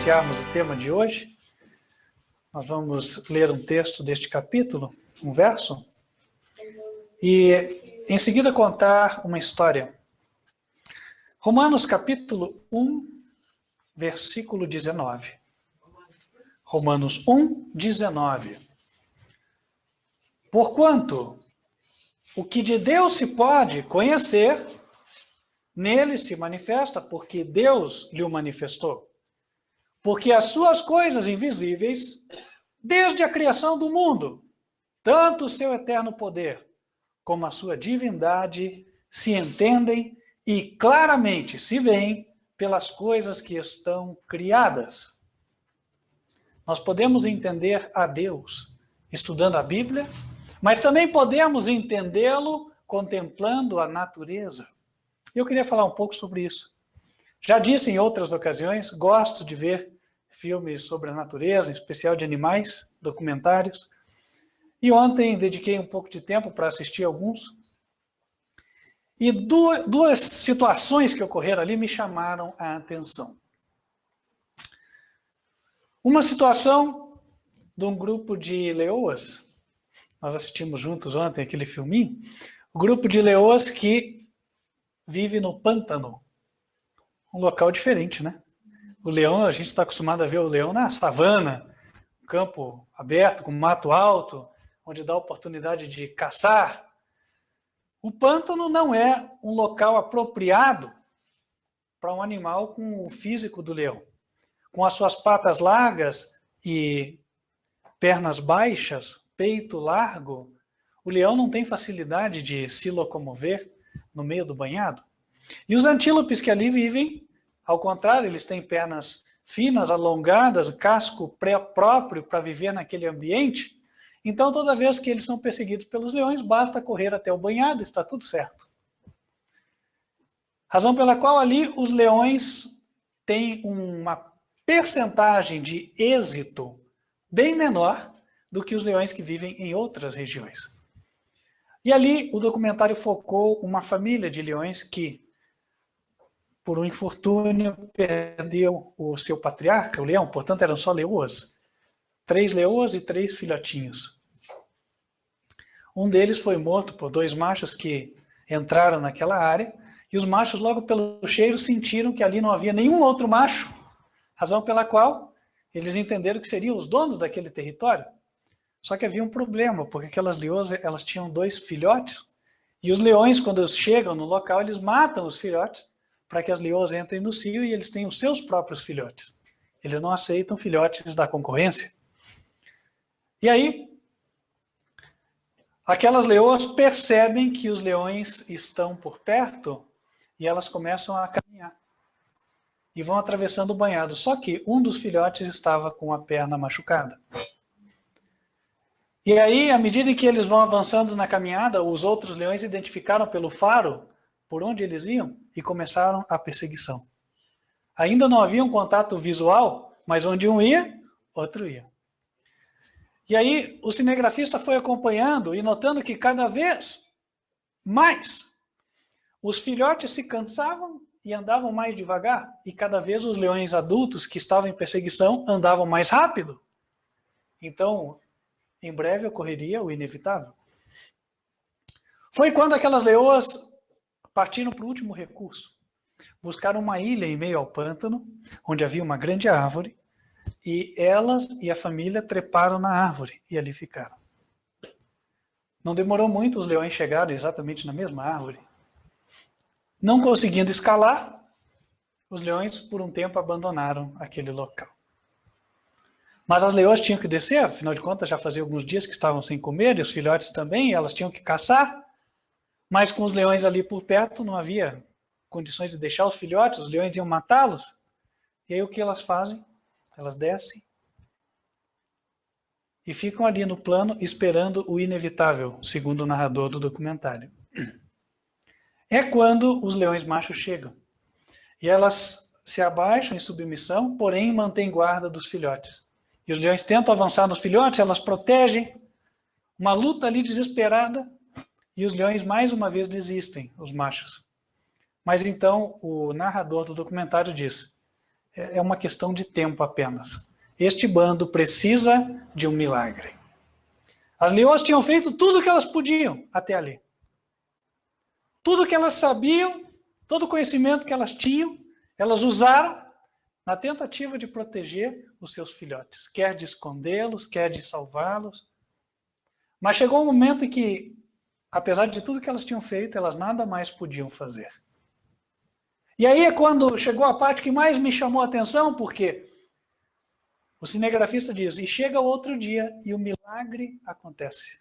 iniciarmos o tema de hoje, nós vamos ler um texto deste capítulo, um verso, e em seguida contar uma história. Romanos capítulo 1, versículo 19. Romanos 1, 19. Porquanto o que de Deus se pode conhecer, nele se manifesta, porque Deus lhe o manifestou. Porque as suas coisas invisíveis, desde a criação do mundo, tanto o seu eterno poder, como a sua divindade, se entendem e claramente se veem pelas coisas que estão criadas. Nós podemos entender a Deus estudando a Bíblia, mas também podemos entendê-lo contemplando a natureza. Eu queria falar um pouco sobre isso. Já disse em outras ocasiões, gosto de ver filmes sobre a natureza, em especial de animais, documentários. E ontem dediquei um pouco de tempo para assistir alguns. E duas situações que ocorreram ali me chamaram a atenção. Uma situação de um grupo de leoas, nós assistimos juntos ontem aquele filminho, o grupo de leoas que vive no pântano, um local diferente, né? O leão, a gente está acostumado a ver o leão na savana, campo aberto, com mato alto, onde dá oportunidade de caçar. O pântano não é um local apropriado para um animal com o físico do leão. Com as suas patas largas e pernas baixas, peito largo, o leão não tem facilidade de se locomover no meio do banhado. E os antílopes que ali vivem, ao contrário, eles têm pernas finas, alongadas, casco próprio para viver naquele ambiente. Então, toda vez que eles são perseguidos pelos leões, basta correr até o banhado, está tudo certo. Razão pela qual ali os leões têm uma percentagem de êxito bem menor do que os leões que vivem em outras regiões. E ali o documentário focou uma família de leões que, por um infortúnio, perdeu o seu patriarca, o leão, portanto eram só leoas. 3 leoas e 3 filhotinhos. Um deles foi morto por 2 machos que entraram naquela área, e os machos logo pelo cheiro sentiram que ali não havia nenhum outro macho, razão pela qual eles entenderam que seriam os donos daquele território. Só que havia um problema, porque aquelas leoas elas tinham 2 filhotes, e os leões, quando chegam no local, eles matam os filhotes para que as leoas entrem no cio e eles tenham os seus próprios filhotes. Eles não aceitam filhotes da concorrência. E aí, aquelas leoas percebem que os leões estão por perto e elas começam a caminhar. E vão atravessando o banhado. Só que um dos filhotes estava com a perna machucada. E aí, à medida que eles vão avançando na caminhada, os outros leões identificaram pelo faro por onde eles iam e começaram a perseguição. Ainda não havia um contato visual, mas onde um ia, outro ia. E aí, o cinegrafista foi acompanhando e notando que cada vez mais os filhotes se cansavam e andavam mais devagar, e cada vez os leões adultos que estavam em perseguição andavam mais rápido. Então, em breve ocorreria o inevitável. Foi quando aquelas leoas partiram para o último recurso. Buscaram uma ilha em meio ao pântano, onde havia uma grande árvore, e elas e a família treparam na árvore e ali ficaram. Não demorou muito, os leões chegaram exatamente na mesma árvore. Não conseguindo escalar, os leões por um tempo abandonaram aquele local. Mas as leoas tinham que descer, afinal de contas já fazia alguns dias que estavam sem comer, e os filhotes também, elas tinham que caçar. Mas com os leões ali por perto não havia condições de deixar os filhotes, os leões iam matá-los. E aí o que elas fazem? Elas descem e ficam ali no plano esperando o inevitável, segundo o narrador do documentário. É quando os leões machos chegam. E elas se abaixam em submissão, porém mantêm guarda dos filhotes. E os leões tentam avançar nos filhotes, elas protegem. Uma luta ali desesperada. E os leões mais uma vez desistem, os machos. Mas então o narrador do documentário diz: é uma questão de tempo apenas. Este bando precisa de um milagre. As leoas tinham feito tudo o que elas podiam até ali. Tudo que elas sabiam, todo o conhecimento que elas tinham, elas usaram na tentativa de proteger os seus filhotes. Quer de escondê-los, quer de salvá-los. Mas chegou um momento em que, apesar de tudo que elas tinham feito, elas nada mais podiam fazer. E aí é quando chegou a parte que mais me chamou a atenção, porque o cinegrafista diz, e chega o outro dia e o milagre acontece.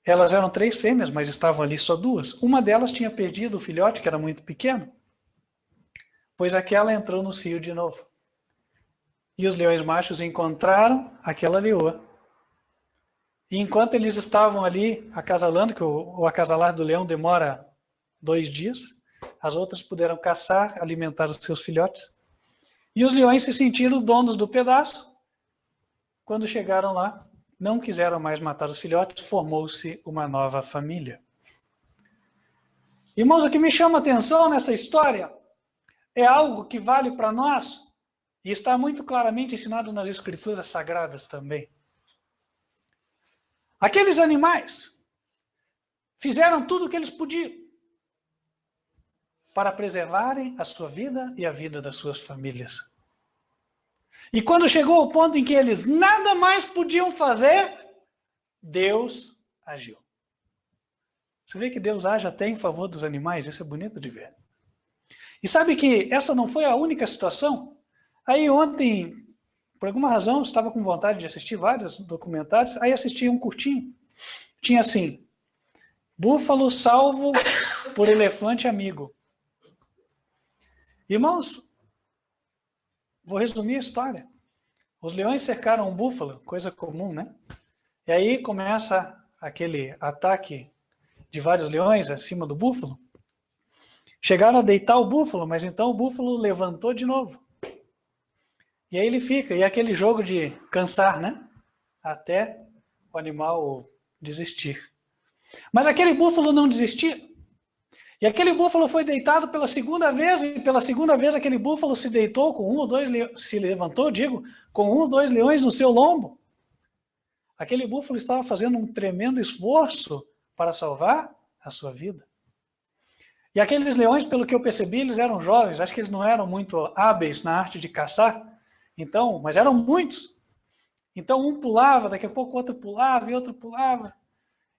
Elas eram 3 fêmeas, mas estavam ali só 2. Uma delas tinha perdido o filhote, que era muito pequeno, pois aquela entrou no cio de novo. E os leões machos encontraram aquela leoa. E enquanto eles estavam ali acasalando, que o acasalar do leão demora 2 dias, as outras puderam caçar, alimentar os seus filhotes. E os leões se sentiram donos do pedaço. Quando chegaram lá, não quiseram mais matar os filhotes, formou-se uma nova família. Irmãos, o que me chama a atenção nessa história é algo que vale para nós e está muito claramente ensinado nas Escrituras Sagradas também. Aqueles animais fizeram tudo o que eles podiam para preservarem a sua vida e a vida das suas famílias. E quando chegou o ponto em que eles nada mais podiam fazer, Deus agiu. Você vê que Deus age até em favor dos animais, isso é bonito de ver. E sabe que essa não foi a única situação? Aí ontem, por alguma razão, eu estava com vontade de assistir vários documentários, aí assisti um curtinho. Tinha assim, búfalo salvo por elefante amigo. Irmãos, vou resumir a história. Os leões cercaram um búfalo, coisa comum, né? E aí começa aquele ataque de vários leões acima do búfalo. Chegaram a deitar o búfalo, mas então o búfalo levantou de novo. E aí ele fica, e é aquele jogo de cansar, né? Até o animal desistir. Mas aquele búfalo não desistia. E aquele búfalo foi deitado pela segunda vez, e pela segunda vez aquele búfalo se deitou com 1 ou 2 leões, se levantou, com 1 ou 2 leões no seu lombo. Aquele búfalo estava fazendo um tremendo esforço para salvar a sua vida. E aqueles leões, pelo que eu percebi, eles eram jovens, acho que eles não eram muito hábeis na arte de caçar, então, mas eram muitos. Então um pulava, daqui a pouco outro pulava e outro pulava.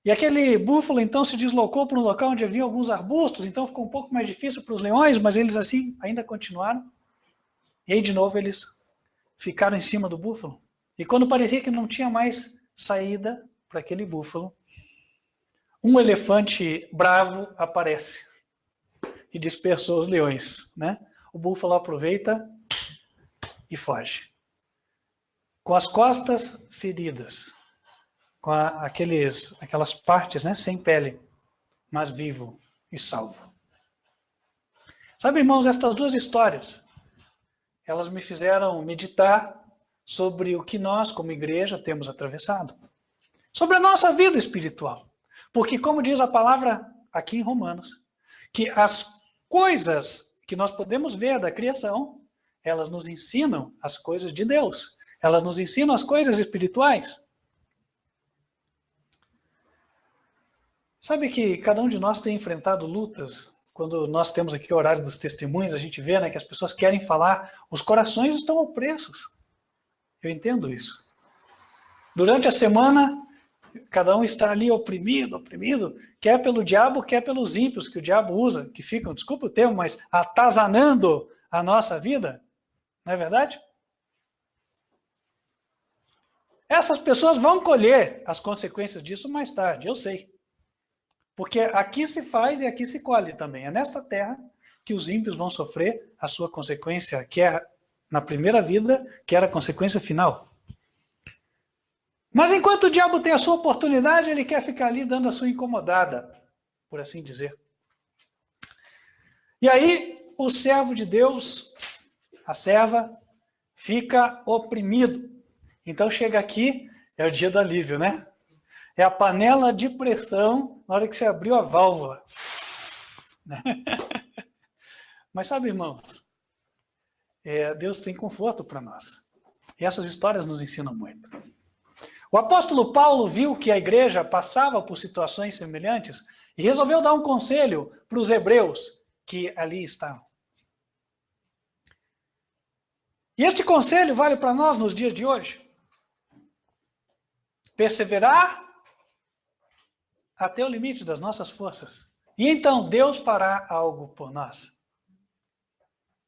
E aquele búfalo então se deslocou para um local onde havia alguns arbustos, então ficou um pouco mais difícil para os leões, mas eles assim ainda continuaram. E aí de novo eles ficaram em cima do búfalo. E quando parecia que não tinha mais saída para aquele búfalo, um elefante bravo aparece e dispersou os leões, né? O búfalo aproveita e foge. Com as costas feridas, com aquelas partes, né, sem pele, mas vivo e salvo. Sabe, irmãos, estas 2 histórias, elas me fizeram meditar sobre o que nós, como igreja, temos atravessado. Sobre a nossa vida espiritual. Porque, como diz a palavra aqui em Romanos, que as coisas que nós podemos ver da criação, elas nos ensinam as coisas de Deus. Elas nos ensinam as coisas espirituais. Sabe que cada um de nós tem enfrentado lutas. Quando nós temos aqui o horário dos testemunhos, a gente vê, né, que as pessoas querem falar, os corações estão opressos. Eu entendo isso. Durante a semana, cada um está ali oprimido, quer pelo diabo, quer pelos ímpios que o diabo usa, que ficam, desculpa o termo, mas atazanando a nossa vida. Não é verdade? Essas pessoas vão colher as consequências disso mais tarde, eu sei. Porque aqui se faz e aqui se colhe também. É nesta terra que os ímpios vão sofrer a sua consequência, quer na primeira vida, quer a consequência final. Mas enquanto o diabo tem a sua oportunidade, ele quer ficar ali dando a sua incomodada, por assim dizer. E aí, o servo de Deus, a serva, fica oprimido. Então chega aqui, é o dia do alívio, né? É a panela de pressão na hora que você abriu a válvula. Mas sabe, irmãos, Deus tem conforto para nós. E essas histórias nos ensinam muito. O apóstolo Paulo viu que a igreja passava por situações semelhantes e resolveu dar um conselho para os hebreus que ali estavam. E este conselho vale para nós nos dias de hoje. Perseverar até o limite das nossas forças. E então Deus fará algo por nós.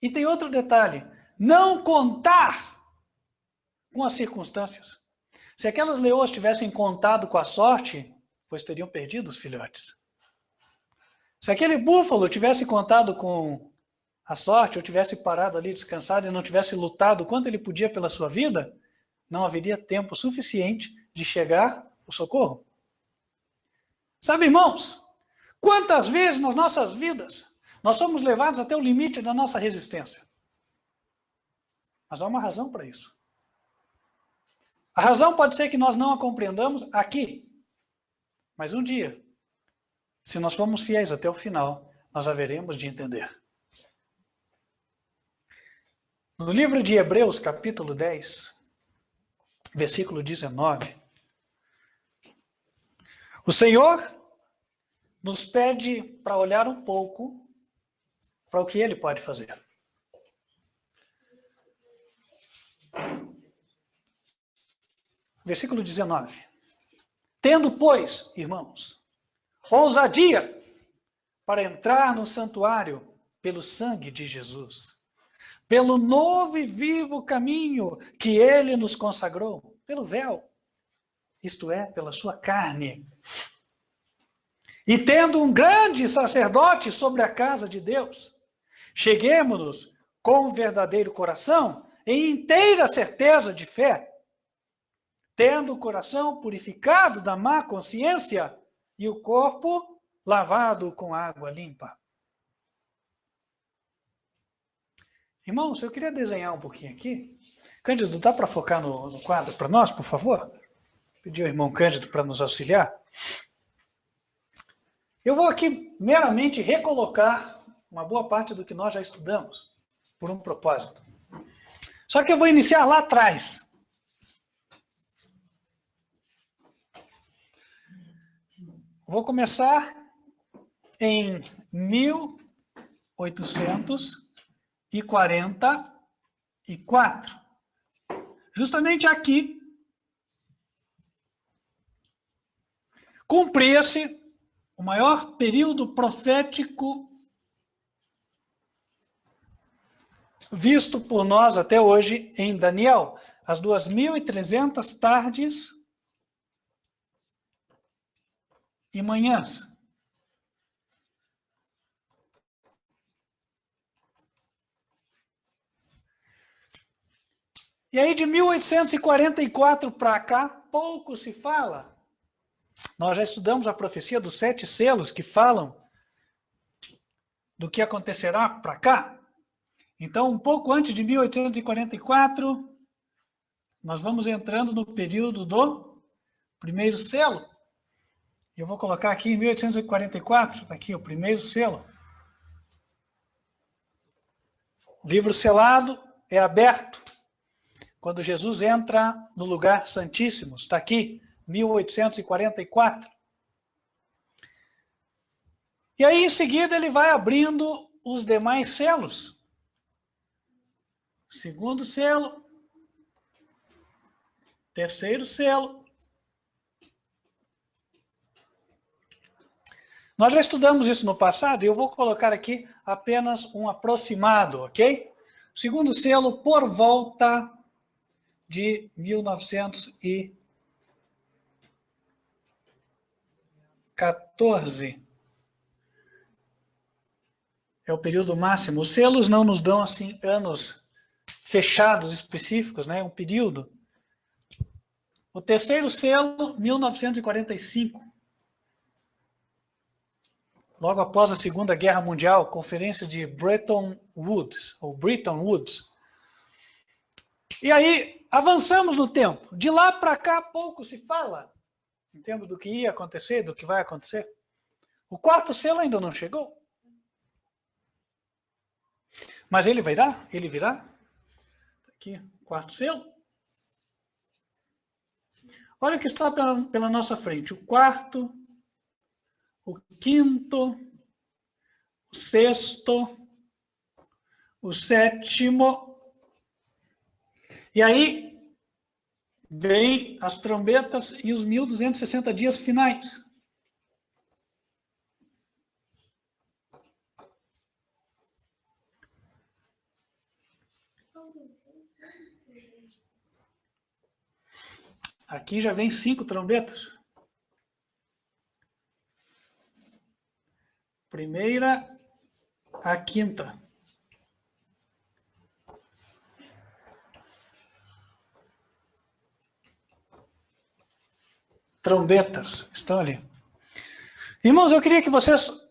E tem outro detalhe. Não contar com as circunstâncias. Se aquelas leoas tivessem contado com a sorte, pois teriam perdido os filhotes. Se aquele búfalo tivesse contado com a sorte, ou tivesse parado ali descansado e não tivesse lutado o quanto ele podia pela sua vida, não haveria tempo suficiente de chegar o socorro. Sabe, irmãos, quantas vezes nas nossas vidas nós somos levados até o limite da nossa resistência? Mas há uma razão para isso. A razão pode ser que nós não a compreendamos aqui, mas um dia, se nós formos fiéis até o final, nós haveremos de entender. No livro de Hebreus, capítulo 10, versículo 19, o Senhor nos pede para olhar um pouco para o que Ele pode fazer. Versículo 19. Tendo, pois, irmãos, ousadia para entrar no santuário pelo sangue de Jesus, pelo novo e vivo caminho que Ele nos consagrou, pelo véu, isto é, pela sua carne. E tendo um grande sacerdote sobre a casa de Deus, cheguemo-nos com um verdadeiro coração, em inteira certeza de fé, tendo o coração purificado da má consciência e o corpo lavado com água limpa. Irmãos, eu queria desenhar um pouquinho aqui. Cândido, dá para focar no quadro para nós, por favor? Pedir ao irmão Cândido para nos auxiliar. Eu vou aqui meramente recolocar uma boa parte do que nós já estudamos, por um propósito. Só que eu vou iniciar lá atrás. Vou começar em 1844. Justamente aqui, cumpria-se o maior período profético visto por nós até hoje em Daniel, as 2.300 tardes e manhãs. E aí de 1844 para cá, pouco se fala. Nós já estudamos a profecia dos 7 selos que falam do que acontecerá para cá. Então, um pouco antes de 1844, nós vamos entrando no período do primeiro selo. Eu vou colocar aqui em 1844, está aqui o primeiro selo. O livro selado é aberto quando Jesus entra no lugar santíssimo. Está aqui, 1844. E aí, em seguida, ele vai abrindo os demais selos. Segundo selo. Terceiro selo. Nós já estudamos isso no passado e eu vou colocar aqui apenas um aproximado, ok? Segundo selo, por volta de 1914. É o período máximo. Os selos não nos dão, assim, anos fechados específicos, né? Um período. O terceiro selo, 1945. Logo após a Segunda Guerra Mundial, conferência de Bretton Woods, ou Bretton Woods. E aí, avançamos no tempo. De lá para cá, pouco se fala, em termos do que ia acontecer, do que vai acontecer. O quarto selo ainda não chegou. Mas ele virá? Ele virá? Aqui, quarto selo. Olha o que está pela nossa frente. O quarto, o quinto, o sexto, o sétimo. E aí vem as trombetas e os 1260 dias finais. Aqui já vem 5 trombetas. Primeira, a quinta. Trombetas estão ali. Irmãos, eu queria que vocês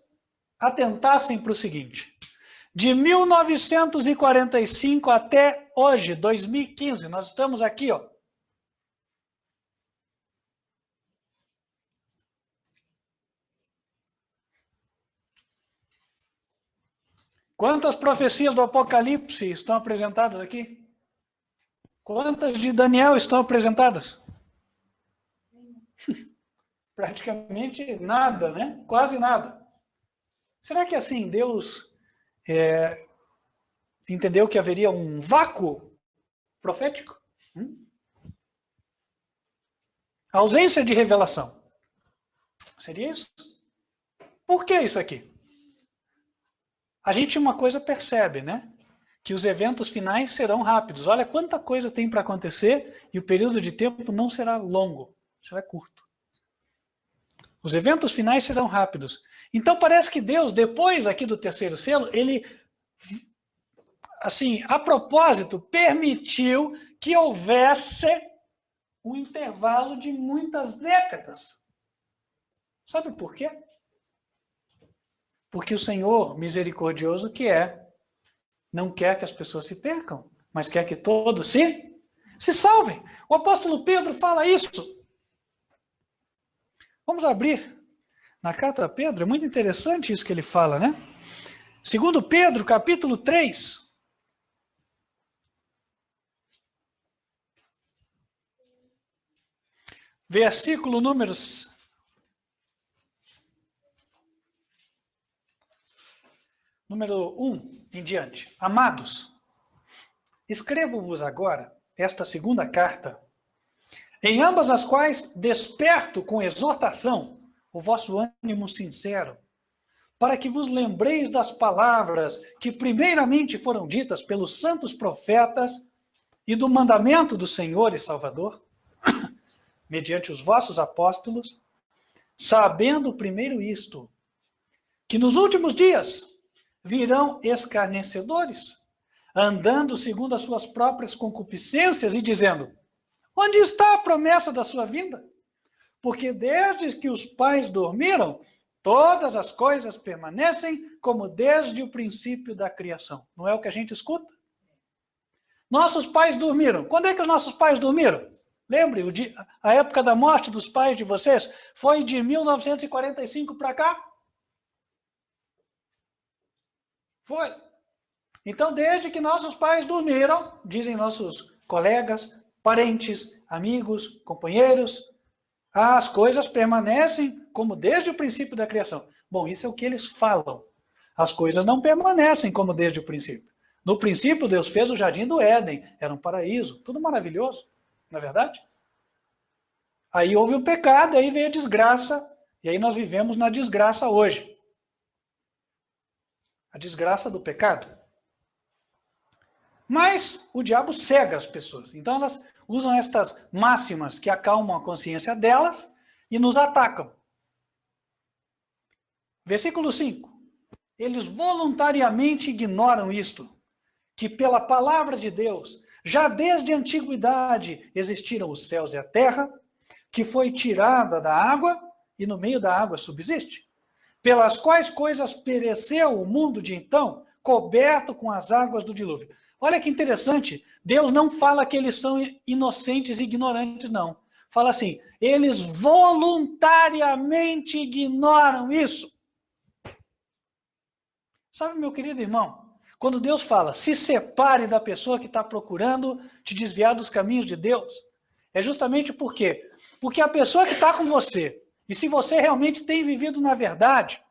atentassem para o seguinte. De 1945 até hoje, 2015, nós estamos aqui, ó. Quantas profecias do Apocalipse estão apresentadas aqui? Quantas de Daniel estão apresentadas? Praticamente nada, né? Quase nada. Será que assim Deus entendeu que haveria um vácuo profético? A ausência de revelação. Seria isso? Por que isso aqui? A gente uma coisa percebe, né? Que os eventos finais serão rápidos. Olha quanta coisa tem para acontecer e o período de tempo não será longo, será curto. Os eventos finais serão rápidos. Então parece que Deus, depois aqui do terceiro selo, ele, assim, a propósito, permitiu que houvesse um intervalo de muitas décadas. Sabe por quê? Porque o Senhor, misericordioso que é, não quer que as pessoas se percam, mas quer que todos se salvem. O apóstolo Pedro fala isso. Vamos abrir na carta a Pedro, é muito interessante isso que ele fala, né? 2 Pedro, capítulo 3. Versículo número 1 em diante. Amados, escrevo-vos agora esta segunda carta, em ambas as quais desperto com exortação o vosso ânimo sincero, para que vos lembreis das palavras que primeiramente foram ditas pelos santos profetas e do mandamento do Senhor e Salvador, mediante os vossos apóstolos, sabendo primeiro isto, que nos últimos dias virão escarnecedores, andando segundo as suas próprias concupiscências e dizendo: onde está a promessa da sua vinda? Porque desde que os pais dormiram, todas as coisas permanecem como desde o princípio da criação. Não é o que a gente escuta? Nossos pais dormiram. Quando é que os nossos pais dormiram? Lembre, a época da morte dos pais de vocês foi de 1945 para cá? Foi. Então, desde que nossos pais dormiram, dizem nossos colegas, parentes, amigos, companheiros, as coisas permanecem como desde o princípio da criação. Bom, isso é o que eles falam. As coisas não permanecem como desde o princípio. No princípio, Deus fez o jardim do Éden. Era um paraíso, tudo maravilhoso, não é verdade? Aí houve o pecado, aí veio a desgraça, e aí nós vivemos na desgraça hoje. A desgraça do pecado. Mas o diabo cega as pessoas. Então elas usam estas máximas que acalmam a consciência delas e nos atacam. Versículo 5. Eles voluntariamente ignoram isto, que pela palavra de Deus, já desde a antiguidade existiram os céus e a terra, que foi tirada da água e no meio da água subsiste, pelas quais coisas pereceu o mundo de então, coberto com as águas do dilúvio. Olha que interessante, Deus não fala que eles são inocentes e ignorantes, não. Fala assim, eles voluntariamente ignoram isso. Sabe, meu querido irmão, Quando Deus fala, se separe da pessoa que está procurando te desviar dos caminhos de Deus, é justamente por quê? Porque a pessoa que está com você, e se você realmente tem vivido na verdade,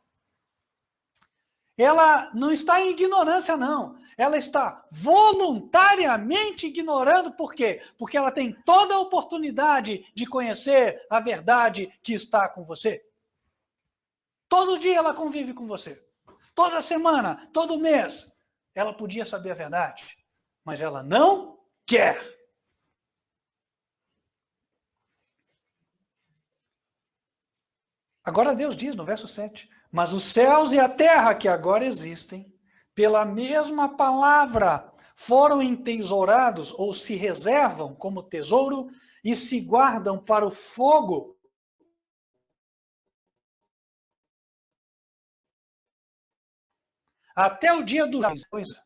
ela não está em ignorância, não. Ela está voluntariamente ignorando. Por quê? Porque ela tem toda a oportunidade de conhecer a verdade que está com você. Todo dia ela convive com você. Toda semana, todo mês. Ela podia saber a verdade, mas ela não quer. Agora Deus diz no verso 7, mas os céus e a terra que agora existem, pela mesma palavra, foram entesourados ou se reservam como tesouro e se guardam para o fogo. Até o dia do coisa,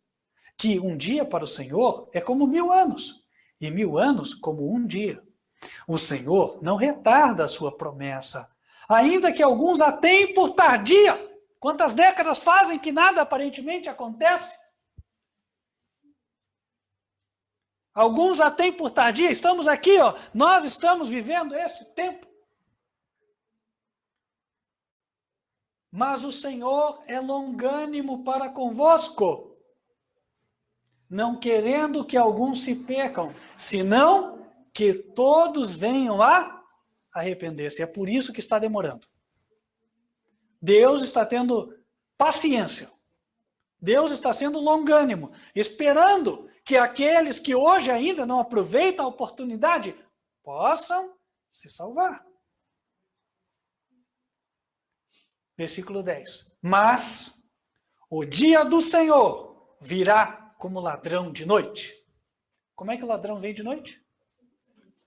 que um dia para o Senhor é como 1000 anos, e 1000 anos como um dia. O Senhor não retarda a sua promessa, ainda que alguns a tenham por tardia. Quantas décadas fazem que nada aparentemente acontece? Alguns a têm por tardia. Estamos aqui, ó, nós estamos vivendo este tempo. Mas o Senhor é longânimo para convosco, não querendo que alguns se percam, senão que todos venham a arrepender-se. É por isso que está demorando. Deus está tendo paciência. Deus está sendo longânimo, esperando que aqueles que hoje ainda não aproveitam a oportunidade possam se salvar. Versículo 10. Mas o dia do Senhor virá como ladrão de noite. Como é que o ladrão vem de noite?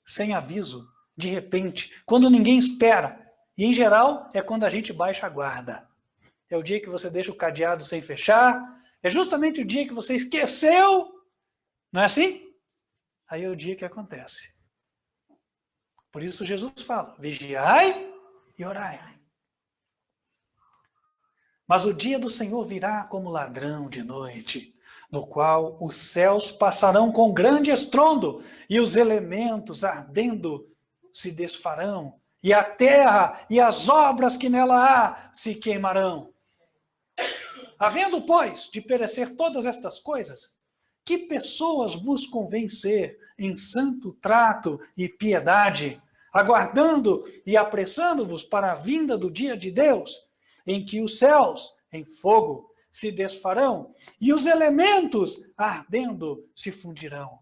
Sem aviso, de repente, quando ninguém espera. E, em geral, é quando a gente baixa a guarda. É o dia que você deixa o cadeado sem fechar. É justamente o dia que você esqueceu. Não é assim? Aí é o dia que acontece. Por isso Jesus fala, vigiai e orai. Mas o dia do Senhor virá como ladrão de noite, no qual os céus passarão com grande estrondo, e os elementos ardendo se desfarão, e a terra e as obras que nela há se queimarão. Havendo, pois, de perecer todas estas coisas, que pessoas vos convém ser em santo trato e piedade, aguardando e apressando-vos para a vinda do dia de Deus, em que os céus em fogo se desfarão e os elementos ardendo se fundirão.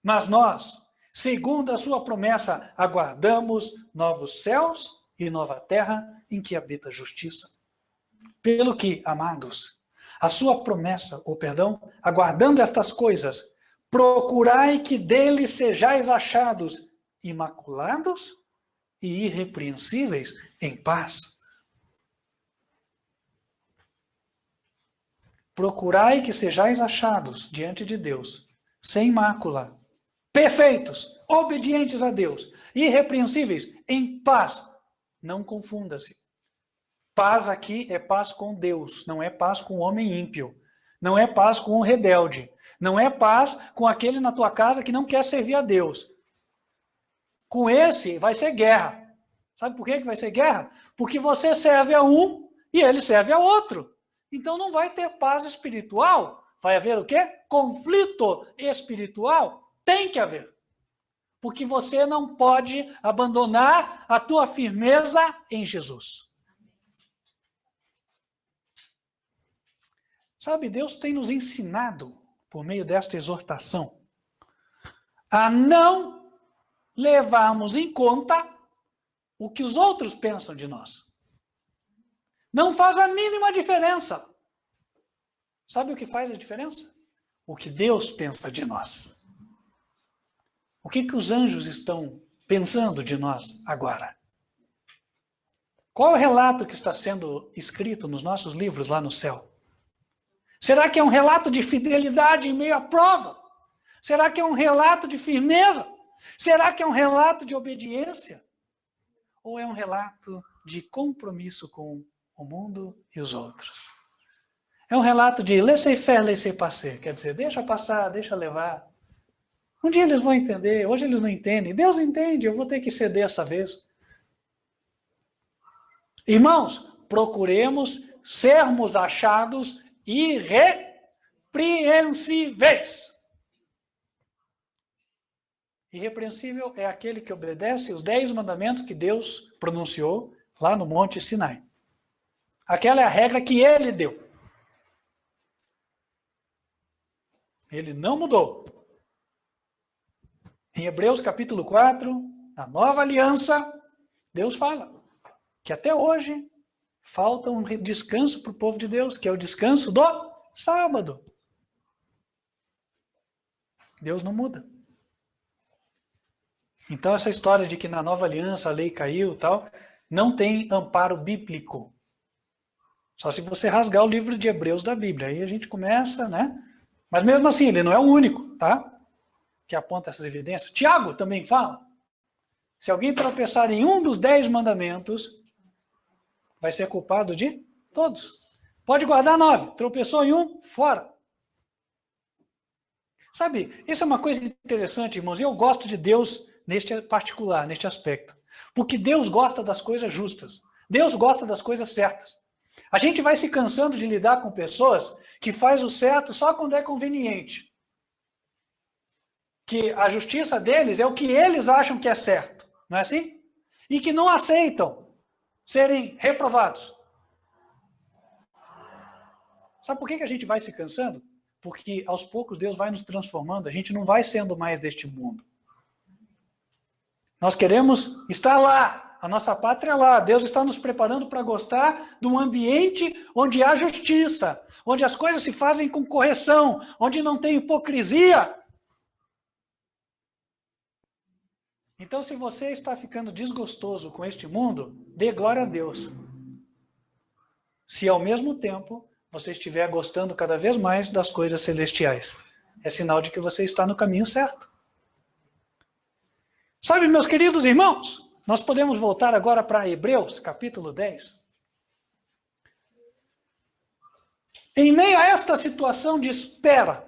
Mas nós, segundo a sua promessa, aguardamos novos céus e nova terra em que habita a justiça. Pelo que, amados, a sua promessa, aguardando estas coisas, procurai que dele sejais achados imaculados e irrepreensíveis em paz. Procurai que sejais achados diante de Deus, sem mácula, perfeitos, obedientes a Deus, irrepreensíveis em paz. Não confunda-se. Paz aqui é paz com Deus, não é paz com o homem ímpio. Não é paz com o rebelde. Não é paz com aquele na tua casa que não quer servir a Deus. Com esse vai ser guerra. Sabe por que vai ser guerra? Porque você serve a um e ele serve a outro. Então não vai ter paz espiritual. Vai haver o quê? Conflito espiritual. Tem que haver. Porque você não pode abandonar a tua firmeza em Jesus. Sabe, Deus tem nos ensinado, por meio desta exortação, a não levarmos em conta o que os outros pensam de nós. Não faz a mínima diferença. Sabe o que faz a diferença? O que Deus pensa de nós. O que os anjos estão pensando de nós agora? Qual é o relato que está sendo escrito nos nossos livros lá no céu? Será que é um relato de fidelidade em meio à prova? Será que é um relato de firmeza? Será que é um relato de obediência? Ou é um relato de compromisso com o mundo e os outros? É um relato de laissez-faire, laissez-passer. Quer dizer, deixa passar, deixa levar. Um dia eles vão entender, hoje eles não entendem. Deus entende, eu vou ter que ceder essa vez. Irmãos, procuremos sermos achados irrepreensíveis. Irrepreensível é aquele que obedece os 10 mandamentos que Deus pronunciou lá no Monte Sinai. Aquela é a regra que ele deu. Ele não mudou. Em Hebreus capítulo 4, na nova aliança, Deus fala que até hoje falta um descanso para o povo de Deus, que é o descanso do sábado. Deus não muda. Então essa história de que na nova aliança a lei caiu e tal, não tem amparo bíblico. Só se você rasgar o livro de Hebreus da Bíblia. Aí a gente começa, né? Mas mesmo assim, ele não é o único, tá? Que aponta essas evidências. Tiago também fala. Se alguém tropeçar em um dos 10 mandamentos, vai ser culpado de todos. Pode guardar 9. Tropeçou em um, fora. Sabe, isso é uma coisa interessante, irmãos. E eu gosto de Deus neste particular, neste aspecto. Porque Deus gosta das coisas justas. Deus gosta das coisas certas. A gente vai se cansando de lidar com pessoas que faz o certo só quando é conveniente. Que a justiça deles é o que eles acham que é certo. Não é assim? E que não aceitam serem reprovados. Sabe por que a gente vai se cansando? Porque aos poucos Deus vai nos transformando. A gente não vai sendo mais deste mundo. Nós queremos estar lá. A nossa pátria é lá. Deus está nos preparando para gostar de um ambiente onde há justiça. Onde as coisas se fazem com correção. Onde não tem hipocrisia. Então, se você está ficando desgostoso com este mundo, dê glória a Deus. Se ao mesmo tempo você estiver gostando cada vez mais das coisas celestiais, é sinal de que você está no caminho certo. Sabe, meus queridos irmãos, nós podemos voltar agora para Hebreus, capítulo 10. Em meio a esta situação de espera,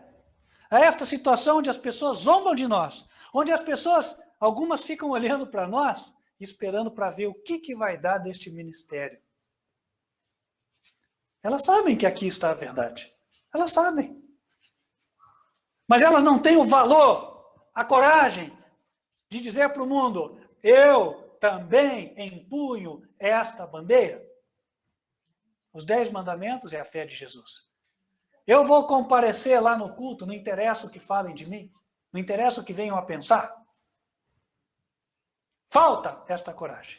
a esta situação onde as pessoas zombam de nós, onde as pessoas, algumas ficam olhando para nós, esperando para ver o que vai dar deste ministério. Elas sabem que aqui está a verdade. Elas sabem. Mas elas não têm o valor, a coragem de dizer para o mundo, eu também empunho esta bandeira. Os 10 mandamentos é a fé de Jesus. Eu vou comparecer lá no culto, não interessa o que falem de mim, não interessa o que venham a pensar. Falta esta coragem.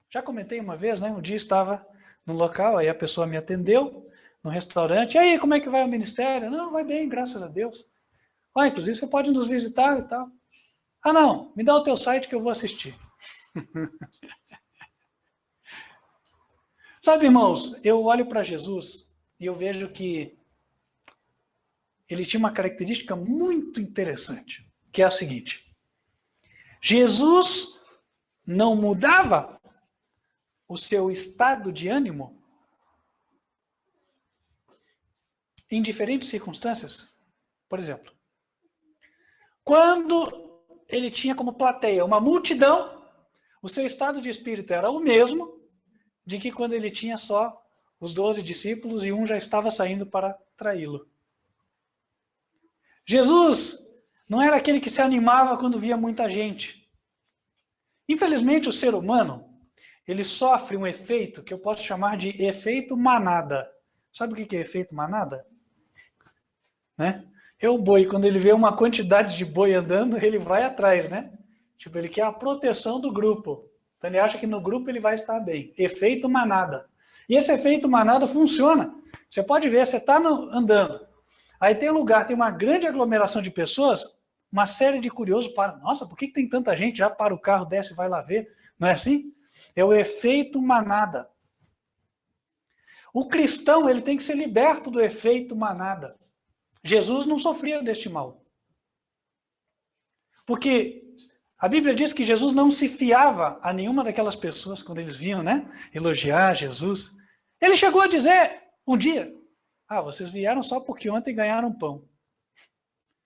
Já comentei uma vez, né? Um dia estava no local, aí a pessoa me atendeu no restaurante. E aí, como é que vai o ministério? Não, vai bem, graças a Deus. Inclusive, você pode nos visitar e tal. Ah, não, me dá o teu site que eu vou assistir. Sabe, irmãos, eu olho para Jesus e eu vejo que ele tinha uma característica muito interessante, que é a seguinte. Jesus não mudava o seu estado de ânimo em diferentes circunstâncias. Por exemplo, quando ele tinha como plateia uma multidão, o seu estado de espírito era o mesmo de que quando ele tinha só os 12 discípulos e um já estava saindo para traí-lo. Jesus não era aquele que se animava quando via muita gente. Infelizmente, o ser humano, ele sofre um efeito que eu posso chamar de efeito manada. Sabe o que é efeito manada? Né? O boi, quando ele vê uma quantidade de boi andando, ele vai atrás, né? Tipo, ele quer a proteção do grupo. Então ele acha que no grupo ele vai estar bem. Efeito manada. E esse efeito manada funciona. Você pode ver, você está andando. Aí tem um lugar, tem uma grande aglomeração de pessoas, uma série de curiosos para. Nossa, por que tem tanta gente? Já para o carro, desce e vai lá ver. Não é assim? É o efeito manada. O cristão, ele tem que ser liberto do efeito manada. Jesus não sofria deste mal. Porque a Bíblia diz que Jesus não se fiava a nenhuma daquelas pessoas quando eles vinham, né, elogiar Jesus. Ele chegou a dizer um dia, Ah, vocês vieram só porque ontem ganharam pão.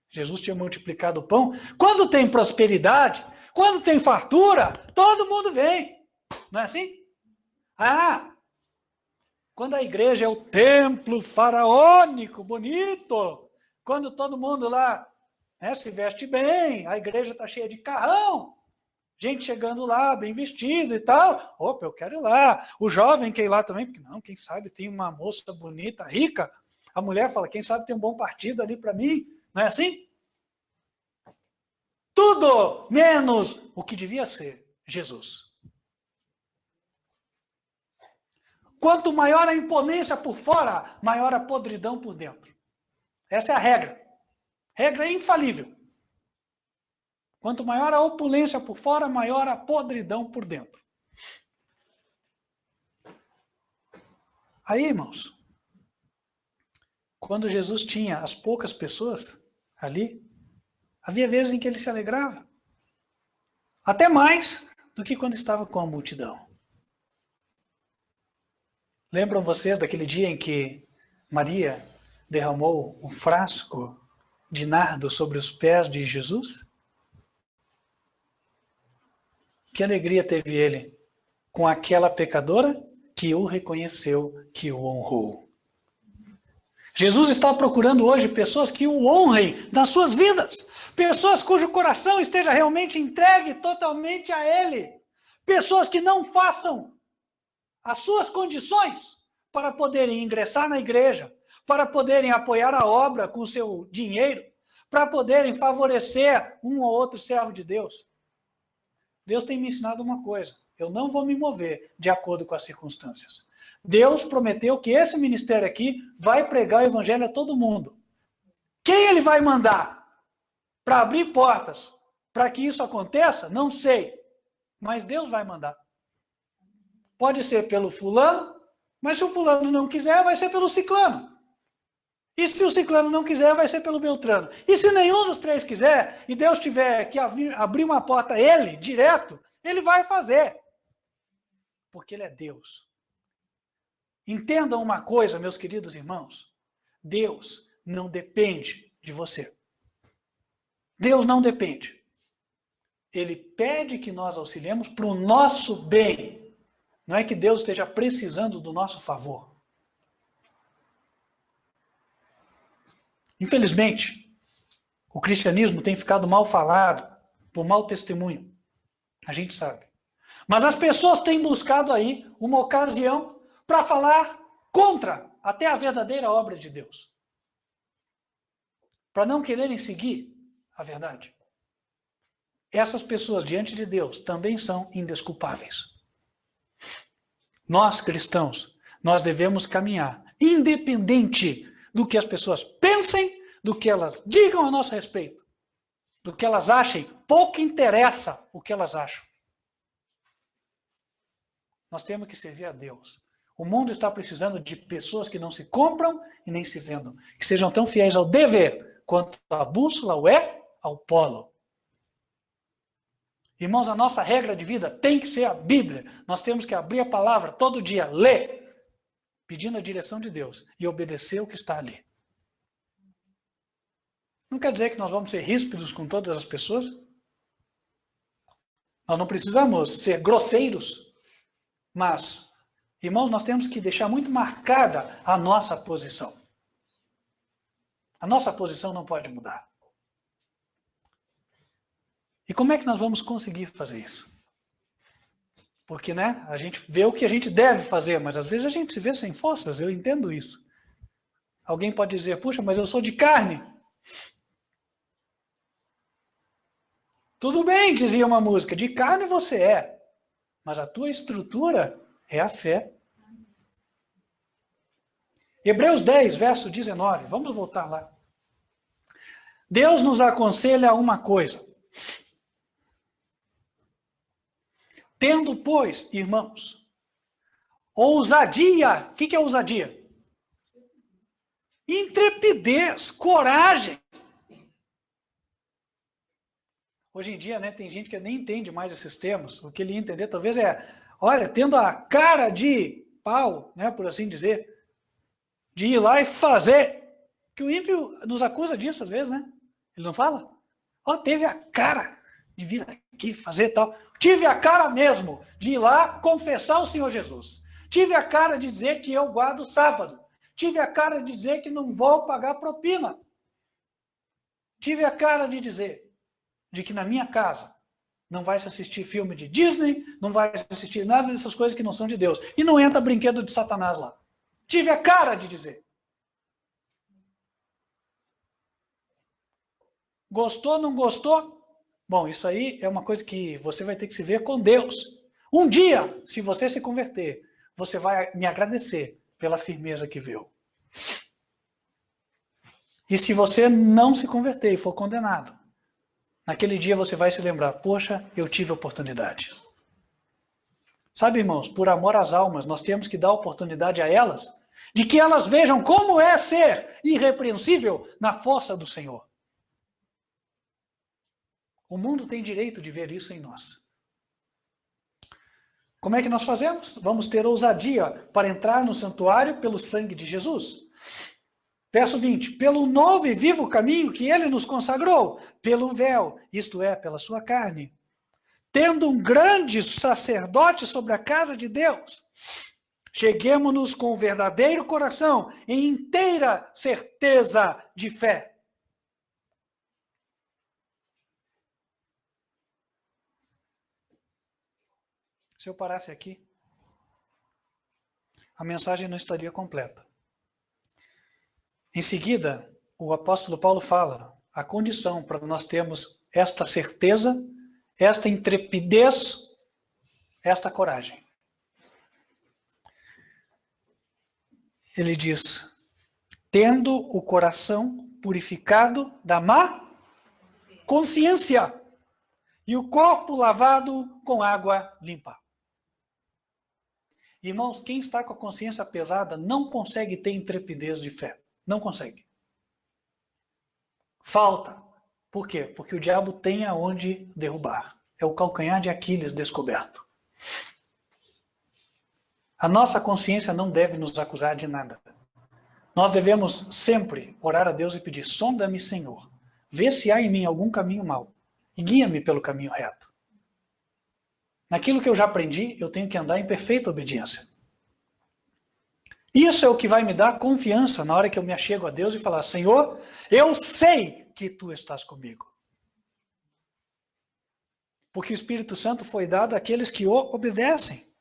Jesus tinha multiplicado o pão. Quando tem prosperidade, quando tem fartura, todo mundo vem. Não é assim? Ah, quando a igreja é o templo faraônico, bonito, quando todo mundo lá se veste bem, a igreja está cheia de carrão, gente chegando lá, bem vestido e tal. Opa, eu quero ir lá. O jovem quer ir lá também, porque não, quem sabe tem uma moça bonita, rica. A mulher fala, quem sabe tem um bom partido ali para mim. Não é assim? Tudo menos o que devia ser Jesus. Quanto maior a imponência por fora, maior a podridão por dentro. Essa é a regra. Regra infalível. Quanto maior a opulência por fora, maior a podridão por dentro. Aí, irmãos, quando Jesus tinha as poucas pessoas ali, havia vezes em que ele se alegrava. Até mais do que quando estava com a multidão. Lembram vocês daquele dia em que Maria derramou um frasco de nardo sobre os pés de Jesus? Que alegria teve ele com aquela pecadora que o reconheceu, que o honrou. Jesus está procurando hoje pessoas que o honrem nas suas vidas. Pessoas cujo coração esteja realmente entregue totalmente a Ele. Pessoas que não façam as suas condições para poderem ingressar na igreja, para poderem apoiar a obra com o seu dinheiro, para poderem favorecer um ou outro servo de Deus. Deus tem me ensinado uma coisa. Eu não vou me mover de acordo com as circunstâncias. Deus prometeu que esse ministério aqui vai pregar o evangelho a todo mundo. Quem ele vai mandar para abrir portas para que isso aconteça? Não sei. Mas Deus vai mandar. Pode ser pelo fulano, mas se o fulano não quiser, vai ser pelo ciclano. E se o ciclano não quiser, vai ser pelo beltrano. E se nenhum dos três quiser, e Deus tiver que abrir uma porta ele, direto, ele vai fazer. Porque ele é Deus. Entendam uma coisa, meus queridos irmãos. Deus não depende de você. Deus não depende. Ele pede que nós auxiliemos para o nosso bem. Não é que Deus esteja precisando do nosso favor. Infelizmente, o cristianismo tem ficado mal falado, por mau testemunho. A gente sabe. Mas as pessoas têm buscado aí uma ocasião para falar contra até a verdadeira obra de Deus. Para não quererem seguir a verdade. Essas pessoas diante de Deus também são indesculpáveis. Nós, cristãos, nós devemos caminhar, independente do que as pessoas pensem, do que elas digam a nosso respeito, do que elas achem, pouco interessa o que elas acham. Nós temos que servir a Deus. O mundo está precisando de pessoas que não se compram e nem se vendam, que sejam tão fiéis ao dever quanto a bússola o é ao polo. Irmãos, a nossa regra de vida tem que ser a Bíblia. Nós temos que abrir a palavra todo dia, ler, pedindo a direção de Deus e obedecer o que está ali. Não quer dizer que nós vamos ser ríspidos com todas as pessoas. Nós não precisamos ser grosseiros. Mas, irmãos, nós temos que deixar muito marcada a nossa posição. A nossa posição não pode mudar. E como é que nós vamos conseguir fazer isso? Porque, a gente vê o que a gente deve fazer, mas às vezes a gente se vê sem forças, eu entendo isso. Alguém pode dizer, puxa, mas eu sou de carne. Tudo bem, dizia uma música, de carne você é, mas a tua estrutura é a fé. Hebreus 10, verso 19, vamos voltar lá. Deus nos aconselha uma coisa. Tendo, pois, irmãos, ousadia. O que é ousadia? Intrepidez, coragem. Hoje em dia, tem gente que nem entende mais esses termos. O que ele ia entender talvez é, olha, tendo a cara de pau, por assim dizer. de ir lá e fazer. Que o ímpio nos acusa disso às vezes, né? Ele não fala? Ó, teve a cara de vir aqui fazer tal. Tive a cara mesmo de ir lá confessar o Senhor Jesus. Tive a cara de dizer que eu guardo o sábado. Tive a cara de dizer que não vou pagar propina. Tive a cara de dizer de que na minha casa não vai se assistir filme de Disney, não vai se assistir nada dessas coisas que não são de Deus. E não entra brinquedo de Satanás lá. Tive a cara de dizer. Gostou, não gostou? Bom, isso aí é uma coisa que você vai ter que se ver com Deus. Um dia, se você se converter, você vai me agradecer pela firmeza que viu. E se você não se converter e for condenado, naquele dia você vai se lembrar, poxa, eu tive oportunidade. Sabe, irmãos, por amor às almas, nós temos que dar oportunidade a elas, de que elas vejam como é ser irrepreensível na força do Senhor. O mundo tem direito de ver isso em nós. Como é que nós fazemos? Vamos ter ousadia para entrar no santuário pelo sangue de Jesus. Verso 20. Pelo novo e vivo caminho que ele nos consagrou, pelo véu, isto é, pela sua carne. Tendo um grande sacerdote sobre a casa de Deus, cheguemo-nos com o verdadeiro coração, em inteira certeza de fé. Se eu parasse aqui, a mensagem não estaria completa. Em seguida, o apóstolo Paulo fala a condição para nós termos esta certeza, esta intrepidez, esta coragem. Ele diz, tendo o coração purificado da má consciência e o corpo lavado com água limpa. Irmãos, quem está com a consciência pesada não consegue ter intrepidez de fé. Não consegue. Falta. Por quê? Porque o diabo tem aonde derrubar. É o calcanhar de Aquiles descoberto. A nossa consciência não deve nos acusar de nada. Nós devemos sempre orar a Deus e pedir, sonda-me, Senhor. Vê se há em mim algum caminho mau. E guia-me pelo caminho reto. Naquilo que eu já aprendi, eu tenho que andar em perfeita obediência. Isso é o que vai me dar confiança na hora que eu me achego a Deus e falar, Senhor, eu sei que Tu estás comigo. Porque o Espírito Santo foi dado àqueles que o obedecem.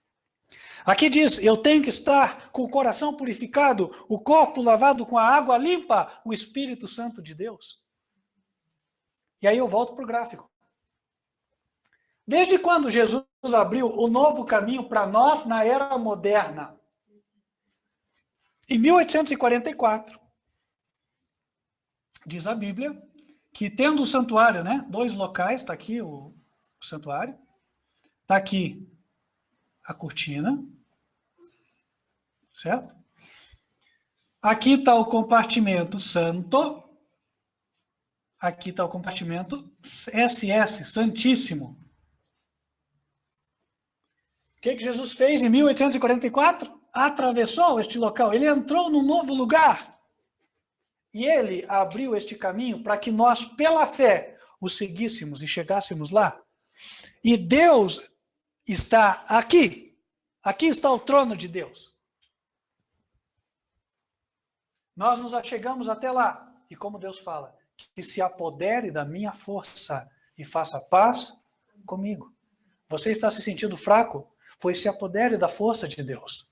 Aqui diz, eu tenho que estar com o coração purificado, o corpo lavado com a água limpa, o Espírito Santo de Deus. E aí eu volto para o gráfico. Desde quando Jesus abriu o novo caminho para nós na era moderna? Em 1844, diz a Bíblia, que tendo o santuário, né, 2 locais, está aqui o santuário, está aqui a cortina, certo? Aqui está o compartimento santo, aqui está o compartimento SS, santíssimo. O que Jesus fez em 1844? Atravessou este local, ele entrou num novo lugar. E ele abriu este caminho para que nós, pela fé, o seguíssemos e chegássemos lá. E Deus está aqui. Aqui está o trono de Deus. Nós nos achegamos até lá. E como Deus fala, que se apodere da minha força e faça paz comigo. Você está se sentindo fraco? Pois se apodere da força de Deus.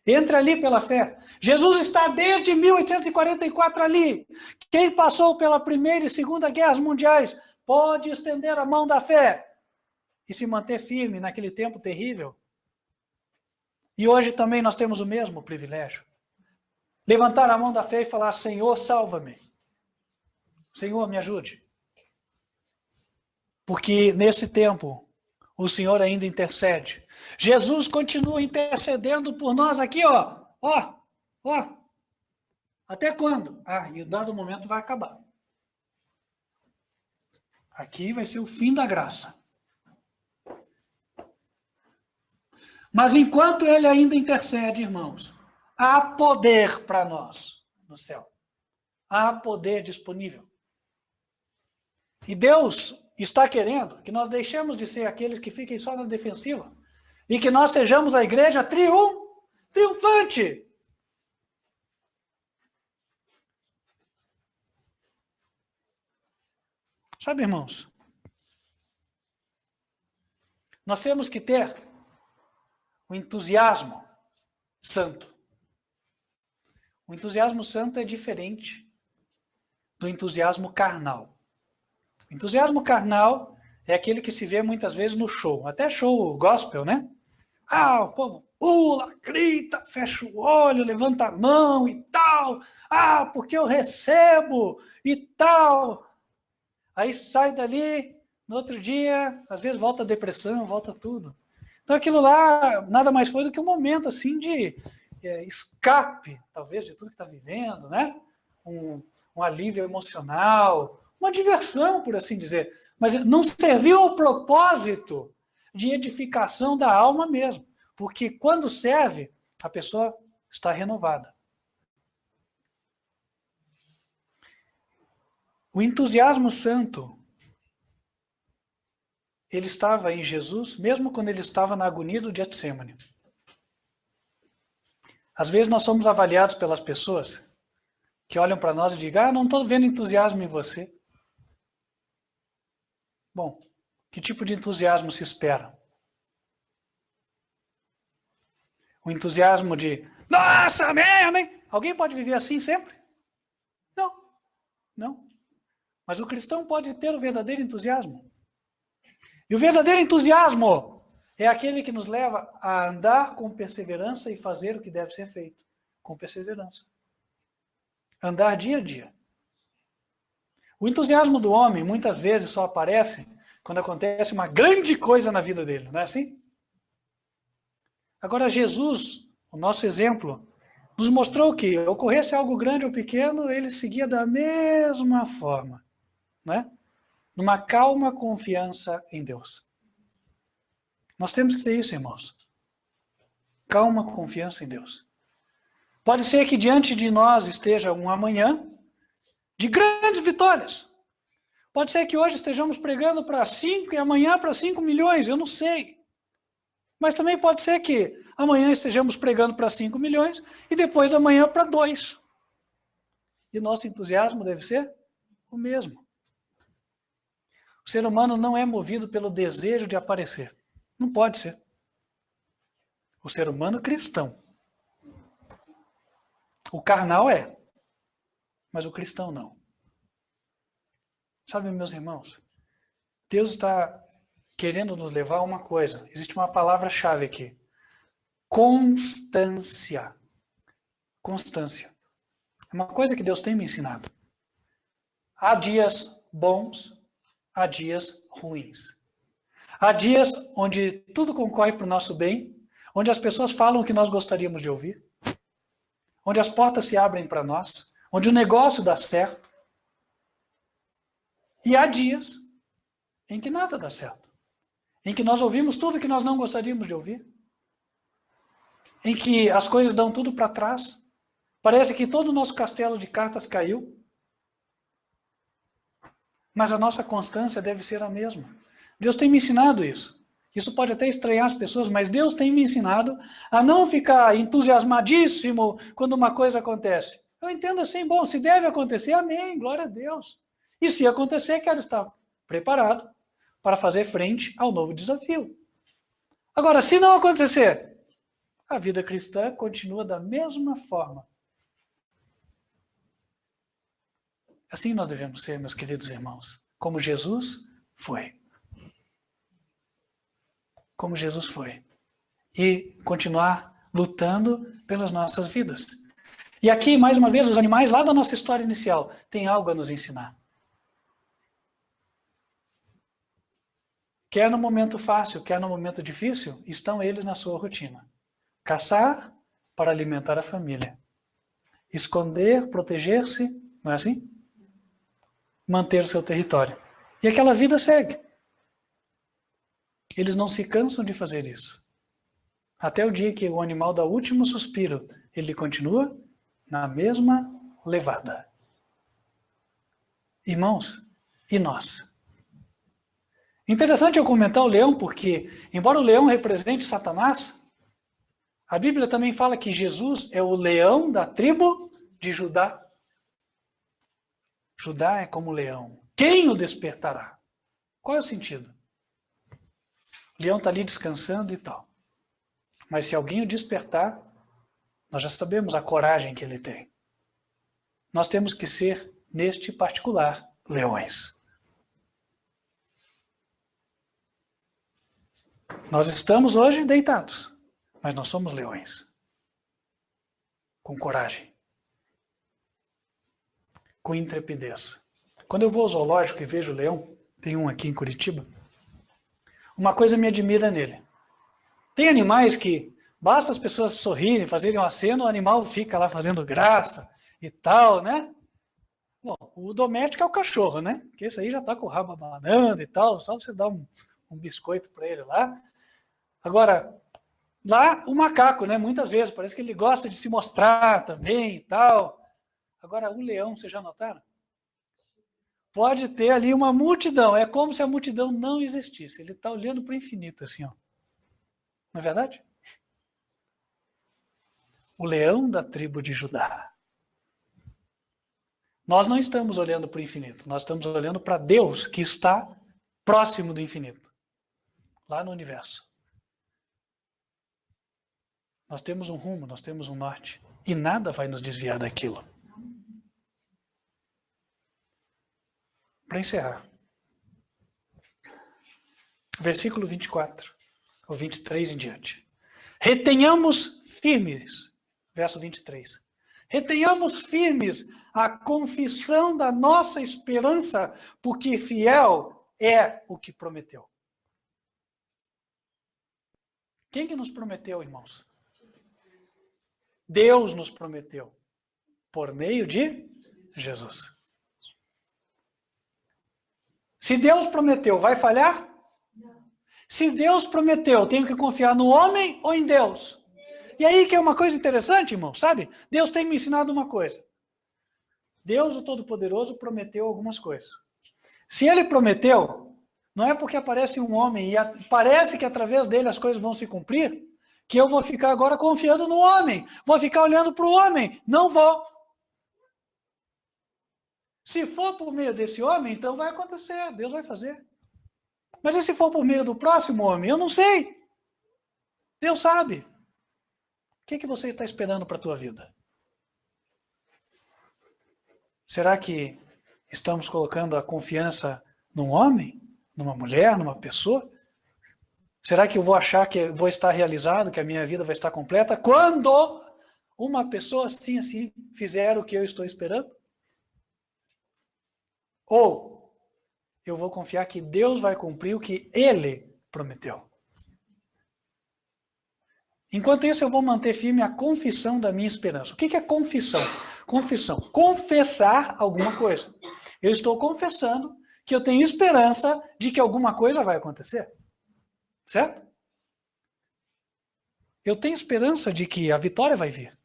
Entre ali pela fé. Jesus está desde 1844 ali. Quem passou pela Primeira e Segunda Guerras Mundiais pode estender a mão da fé e se manter firme naquele tempo terrível. E hoje também nós temos o mesmo privilégio. Levantar a mão da fé e falar, Senhor, salva-me. Senhor, me ajude. Porque nesse tempo, o Senhor ainda intercede. Jesus continua intercedendo por nós aqui, ó. Até quando? E o dado momento vai acabar. Aqui vai ser o fim da graça. Mas enquanto ele ainda intercede, irmãos, Há poder para nós no céu. Há poder disponível. E Deus está querendo que nós deixemos de ser aqueles que fiquem só na defensiva e que nós sejamos a igreja triunfante. Sabe, irmãos, nós temos que ter o entusiasmo santo. O entusiasmo santo é diferente do entusiasmo carnal. O entusiasmo carnal é aquele que se vê muitas vezes no show, até show gospel, né? Ah, o povo pula, grita, fecha o olho, levanta a mão e tal. Ah, porque eu recebo e tal. Aí sai dali, no outro dia, às vezes volta a depressão, volta tudo. Então aquilo lá nada mais foi do que um momento assim de escape, talvez, de tudo que está vivendo, né? Um alívio emocional, uma diversão, por assim dizer. Mas não serviu ao propósito de edificação da alma mesmo. Porque quando serve, a pessoa está renovada. O entusiasmo santo, ele estava em Jesus, mesmo quando ele estava na agonia do Getsêmani. Às vezes nós somos avaliados pelas pessoas que olham para nós e dizem, não estou vendo entusiasmo em você. Bom, que tipo de entusiasmo se espera? O entusiasmo de, nossa, amém. Alguém pode viver assim sempre? Não. Mas o cristão pode ter o verdadeiro entusiasmo. E o verdadeiro entusiasmo é aquele que nos leva a andar com perseverança e fazer o que deve ser feito com perseverança. Andar dia a dia. O entusiasmo do homem muitas vezes só aparece quando acontece uma grande coisa na vida dele, não é assim? Agora Jesus, o nosso exemplo, nos mostrou que ocorresse algo grande ou pequeno, ele seguia da mesma forma, não é? Numa calma confiança em Deus. Nós temos que ter isso, irmãos. Calma confiança em Deus. Pode ser que diante de nós esteja um amanhã de grandes vitórias. Pode ser que hoje estejamos pregando para 5 e amanhã para 5 milhões, eu não sei. Mas também pode ser que amanhã estejamos pregando para 5 milhões e depois amanhã para 2. E nosso entusiasmo deve ser o mesmo. O ser humano não é movido pelo desejo de aparecer. Não pode ser. O ser humano cristão. O carnal é, mas o cristão não. Sabe, meus irmãos, Deus está querendo nos levar a uma coisa. Existe uma palavra-chave aqui. Constância. Constância. É uma coisa que Deus tem me ensinado. Há dias bons, há dias ruins. Há dias onde tudo concorre para o nosso bem, onde as pessoas falam o que nós gostaríamos de ouvir, onde as portas se abrem para nós, onde o negócio dá certo. E há dias em que nada dá certo, em que nós ouvimos tudo que nós não gostaríamos de ouvir, em que as coisas dão tudo para trás, parece que todo o nosso castelo de cartas caiu, mas a nossa constância deve ser a mesma. Deus tem me ensinado isso. Isso pode até estranhar as pessoas, mas Deus tem me ensinado a não ficar entusiasmadíssimo quando uma coisa acontece. Eu entendo assim, bom, se deve acontecer, amém, glória a Deus. E se acontecer, quero estar preparado para fazer frente ao novo desafio. Agora, se não acontecer, a vida cristã continua da mesma forma. Assim nós devemos ser, meus queridos irmãos, como Jesus foi. Como Jesus foi. E continuar lutando pelas nossas vidas. E aqui, mais uma vez, os animais lá da nossa história inicial têm algo a nos ensinar. Quer no momento fácil, quer no momento difícil, estão eles na sua rotina. Caçar para alimentar a família. Esconder, proteger-se, não é assim? Manter o seu território. E aquela vida segue. Eles não se cansam de fazer isso. Até o dia que o animal dá o último suspiro, ele continua na mesma levada. Irmãos, e nós? Interessante eu comentar o leão, porque, embora o leão represente Satanás, a Bíblia também fala que Jesus é o leão da tribo de Judá. Judá é como leão. Quem o despertará? Qual é o sentido? O leão está ali descansando e tal. Mas se alguém o despertar, nós já sabemos a coragem que ele tem. Nós temos que ser, neste particular, leões. Nós estamos hoje deitados, mas nós somos leões. Com coragem. Com intrepidez. Quando eu vou ao zoológico e vejo o leão, tem um aqui em Curitiba, uma coisa me admira nele. Tem animais que basta as pessoas sorrirem, fazerem um aceno, o animal fica lá fazendo graça e tal, né? Bom, o doméstico é o cachorro, né? Porque esse aí já tá com o rabo abanando e tal, só você dá um biscoito para ele lá. Agora, lá o macaco, né? Muitas vezes, parece que ele gosta de se mostrar também e tal. Agora, o leão, vocês já notaram? Pode ter ali uma multidão, é como se a multidão não existisse. Ele está olhando para o infinito, assim, ó. Não é verdade? O leão da tribo de Judá. Nós não estamos olhando para o infinito, nós estamos olhando para Deus, que está próximo do infinito, lá no universo. Nós temos um rumo, nós temos um norte, e nada vai nos desviar daquilo. Para encerrar, versículo 24, ou 23 em diante. Retenhamos firmes, verso 23. Retenhamos firmes a confissão da nossa esperança, porque fiel é o que prometeu. Quem que nos prometeu, irmãos? Deus nos prometeu, por meio de Jesus. Se Deus prometeu, vai falhar? Não. Se Deus prometeu, eu tenho que confiar no homem ou em Deus? E aí que é uma coisa interessante, irmão, sabe? Deus tem me ensinado uma coisa. Deus, o Todo-Poderoso, prometeu algumas coisas. Se ele prometeu, não é porque aparece um homem e parece que através dele as coisas vão se cumprir, que eu vou ficar agora confiando no homem. Vou ficar olhando para o homem. Não vou. Se for por meio desse homem, então vai acontecer, Deus vai fazer. Mas e se for por meio do próximo homem? Eu não sei. Deus sabe. O que você está esperando para a tua vida? Será que estamos colocando a confiança num homem, numa mulher, numa pessoa? Será que eu vou achar que vou estar realizado, que a minha vida vai estar completa, quando uma pessoa assim fizer o que eu estou esperando? Ou eu vou confiar que Deus vai cumprir o que Ele prometeu. Enquanto isso, eu vou manter firme a confissão da minha esperança. O que é confissão? Confissão. Confessar alguma coisa. Eu estou confessando que eu tenho esperança de que alguma coisa vai acontecer. Certo? Eu tenho esperança de que a vitória vai vir.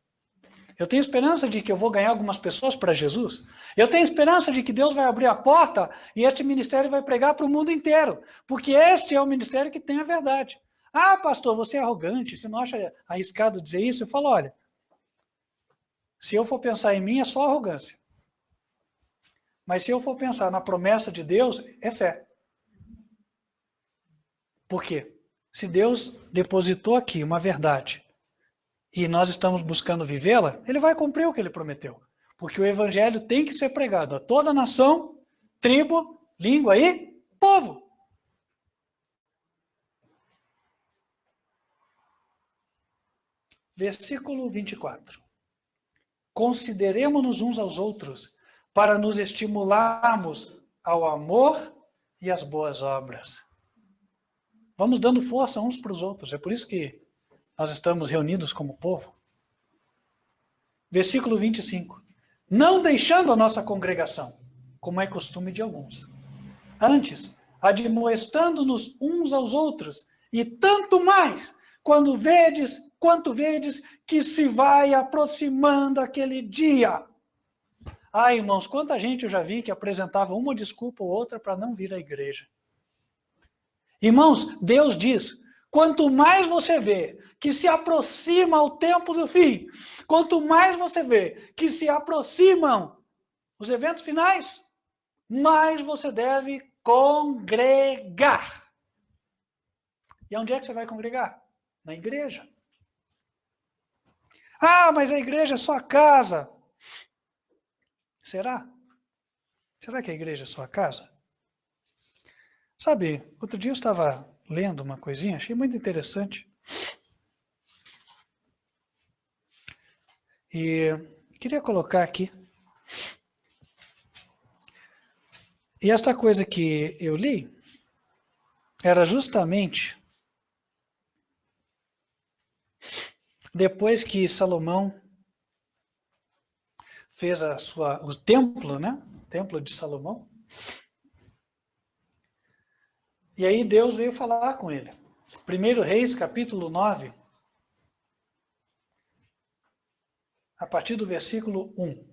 Eu tenho esperança de que eu vou ganhar algumas pessoas para Jesus. Eu tenho esperança de que Deus vai abrir a porta e este ministério vai pregar para o mundo inteiro. Porque este é o ministério que tem a verdade. Ah, pastor, você é arrogante, você não acha arriscado dizer isso? Eu falo, olha, se eu for pensar em mim é só arrogância. Mas se eu for pensar na promessa de Deus, é fé. Por quê? Se Deus depositou aqui uma verdade e nós estamos buscando vivê-la, ele vai cumprir o que ele prometeu. Porque o evangelho tem que ser pregado a toda nação, tribo, língua e povo. Versículo 24. Consideremos-nos uns aos outros para nos estimularmos ao amor e às boas obras. Vamos dando força uns para os outros. É por isso que nós estamos reunidos como povo. Versículo 25. Não deixando a nossa congregação, como é costume de alguns. Antes, admoestando-nos uns aos outros, e tanto mais, quanto vedes que se vai aproximando aquele dia. Ah, irmãos, quanta gente eu já vi que apresentava uma desculpa ou outra para não vir à igreja. Irmãos, Deus diz, quanto mais você vê que se aproxima o tempo do fim, quanto mais você vê que se aproximam os eventos finais, mais você deve congregar. E onde é que você vai congregar? Na igreja. Ah, mas a igreja é só a casa. Será? Será que a igreja é só a casa? Sabe, outro dia eu estava lendo uma coisinha, achei muito interessante. E queria colocar aqui. E esta coisa que eu li era justamente depois que Salomão fez o templo, né? O templo de Salomão. E aí Deus veio falar com ele. 1 Reis, capítulo 9, a partir do versículo 1.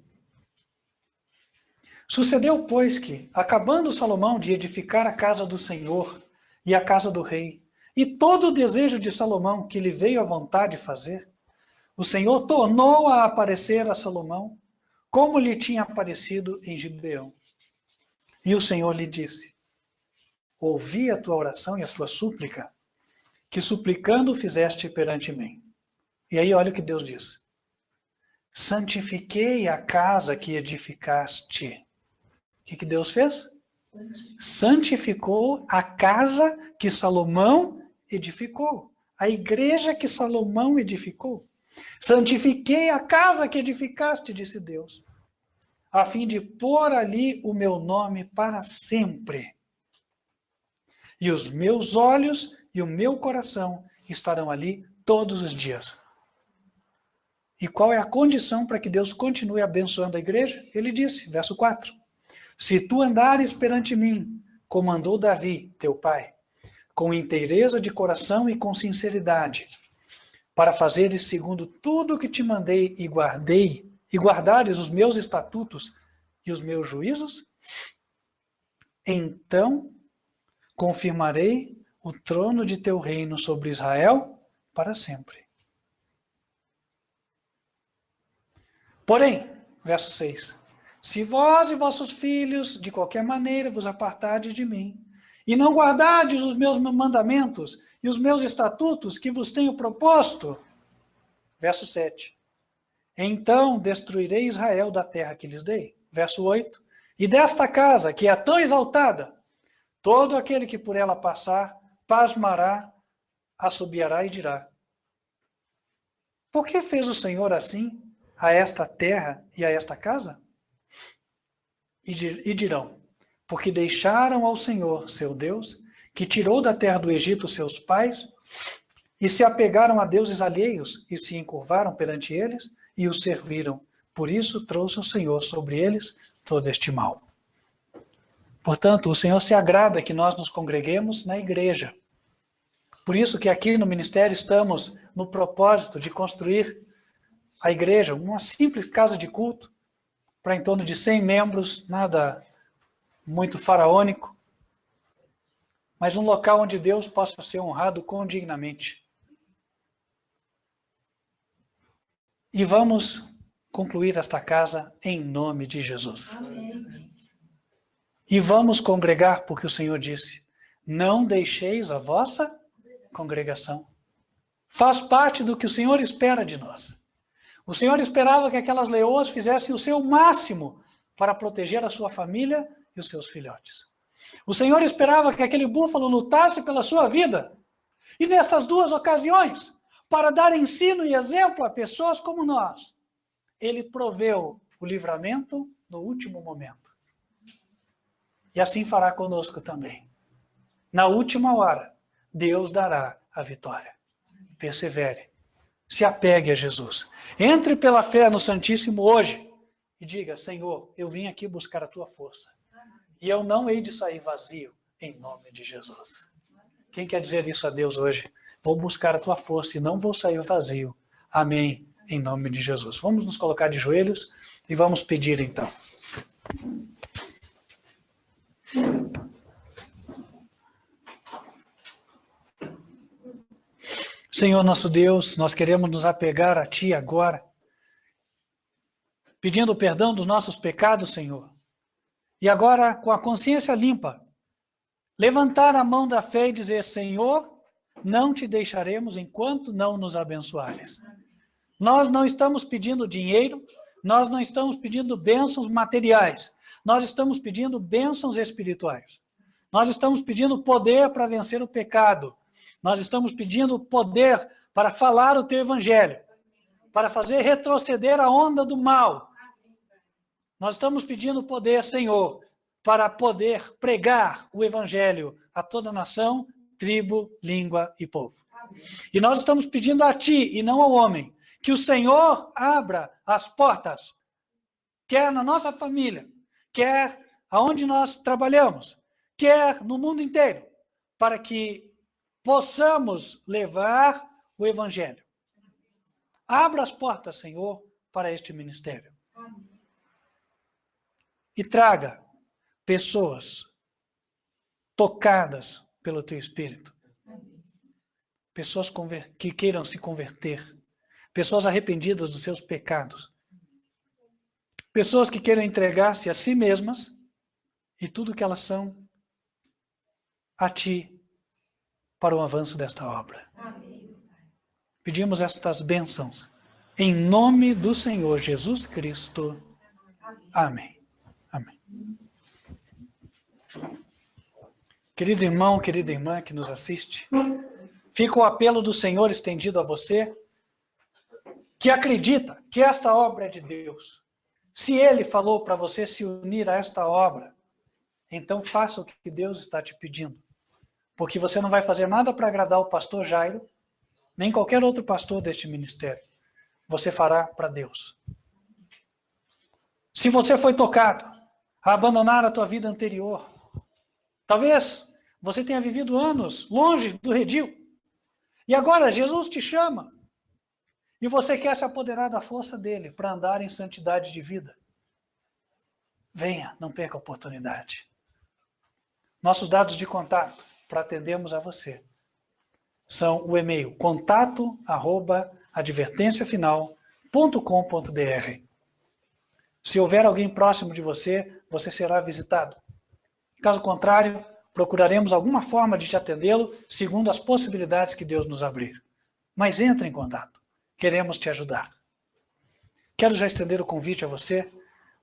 Sucedeu, pois, que, acabando Salomão de edificar a casa do Senhor e a casa do rei, e todo o desejo de Salomão que lhe veio à vontade fazer, o Senhor tornou a aparecer a Salomão, como lhe tinha aparecido em Gibeão. E o Senhor lhe disse, ouvi a tua oração e a tua súplica, que suplicando fizeste perante mim. E aí olha o que Deus diz. Santifiquei a casa que edificaste. O que Deus fez? Santificou a casa que Salomão edificou. A igreja que Salomão edificou. Santifiquei a casa que edificaste, disse Deus, a fim de pôr ali o meu nome para sempre. E os meus olhos e o meu coração estarão ali todos os dias. E qual é a condição para que Deus continue abençoando a igreja? Ele disse, verso 4, se tu andares perante mim, como andou Davi, teu pai, com inteireza de coração e com sinceridade, para fazeres segundo tudo o que te mandei e guardares os meus estatutos e os meus juízos, então confirmarei o trono de teu reino sobre Israel para sempre. Porém, verso 6, se vós e vossos filhos de qualquer maneira vos apartardes de mim, e não guardardes os meus mandamentos e os meus estatutos que vos tenho proposto, verso 7, então destruirei Israel da terra que lhes dei, verso 8, e desta casa que é tão exaltada, todo aquele que por ela passar, pasmará, assobiará e dirá, por que fez o Senhor assim a esta terra e a esta casa? E dirão, porque deixaram ao Senhor, seu Deus, que tirou da terra do Egito seus pais, e se apegaram a deuses alheios, e se encurvaram perante eles, e os serviram. Por isso trouxe o Senhor sobre eles todo este mal. Portanto, o Senhor se agrada que nós nos congreguemos na igreja. Por isso que aqui no ministério estamos no propósito de construir a igreja, uma simples casa de culto, para em torno de 100 membros, nada muito faraônico, mas um local onde Deus possa ser honrado condignamente. E vamos concluir esta casa em nome de Jesus. Amém. E vamos congregar, porque o Senhor disse, não deixeis a vossa congregação. Faz parte do que o Senhor espera de nós. O Senhor esperava que aquelas leoas fizessem o seu máximo para proteger a sua família e os seus filhotes. O Senhor esperava que aquele búfalo lutasse pela sua vida. E nessas duas ocasiões, para dar ensino e exemplo a pessoas como nós, ele proveu o livramento no último momento. E assim fará conosco também. Na última hora, Deus dará a vitória. Persevere. Se apegue a Jesus. Entre pela fé no Santíssimo hoje e diga, Senhor, eu vim aqui buscar a tua força. E eu não hei de sair vazio em nome de Jesus. Quem quer dizer isso a Deus hoje? Vou buscar a tua força e não vou sair vazio. Amém, em nome de Jesus. Vamos nos colocar de joelhos e vamos pedir então. Senhor nosso Deus, nós queremos nos apegar a Ti agora, pedindo perdão dos nossos pecados, Senhor. E agora, com a consciência limpa, levantar a mão da fé e dizer: Senhor, não te deixaremos enquanto não nos abençoares. Nós não estamos pedindo dinheiro, nós não estamos pedindo bênçãos materiais, nós estamos pedindo bênçãos espirituais. Nós estamos pedindo poder para vencer o pecado. Nós estamos pedindo poder para falar o teu evangelho, para fazer retroceder a onda do mal. Nós estamos pedindo poder, Senhor, para poder pregar o evangelho a toda nação, tribo, língua e povo. E nós estamos pedindo a Ti e não ao homem, que o Senhor abra as portas, quer na nossa família, quer aonde nós trabalhamos, quer no mundo inteiro, para que possamos levar o evangelho. Abra as portas, Senhor, para este ministério. E traga pessoas tocadas pelo Teu Espírito. Pessoas que queiram se converter. Pessoas arrependidas dos seus pecados. Pessoas que queiram entregar-se a si mesmas e tudo que elas são a Ti para o avanço desta obra. Pedimos estas bênçãos em nome do Senhor Jesus Cristo. Amém. Amém. Querido irmão, querida irmã que nos assiste, fica o apelo do Senhor estendido a você, que acredita que esta obra é de Deus. Se Ele falou para você se unir a esta obra, então faça o que Deus está te pedindo. Porque você não vai fazer nada para agradar o pastor Jairo, nem qualquer outro pastor deste ministério. Você fará para Deus. Se você foi tocado a abandonar a tua vida anterior, talvez você tenha vivido anos longe do redil, e agora Jesus te chama, e você quer se apoderar da força dele para andar em santidade de vida. Venha, não perca a oportunidade. Nossos dados de contato para atendermos a você são o e-mail contato@advertenciafinal.com.br. Se houver alguém próximo de você, você será visitado. Caso contrário, procuraremos alguma forma de te atendê-lo segundo as possibilidades que Deus nos abrir. Mas entre em contato. Queremos te ajudar. Quero já estender o convite a você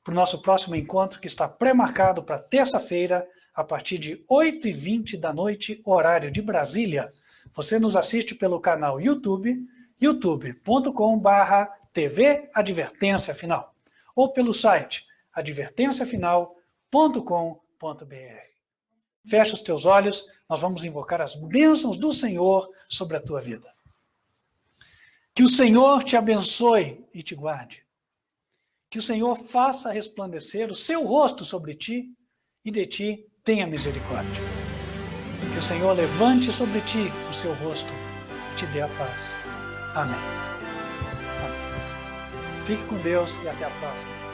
para o nosso próximo encontro, que está pré-marcado para terça-feira, a partir de 8h20 da noite, horário de Brasília. Você nos assiste pelo canal YouTube, youtube.com/TV Advertência Final, ou pelo site advertenciafinal.com.br. Fecha os teus olhos, nós vamos invocar as bênçãos do Senhor sobre a tua vida. Que o Senhor te abençoe e te guarde. Que o Senhor faça resplandecer o seu rosto sobre ti e de ti tenha misericórdia. Que o Senhor levante sobre ti o seu rosto e te dê a paz. Amém. Amém. Fique com Deus e até a próxima.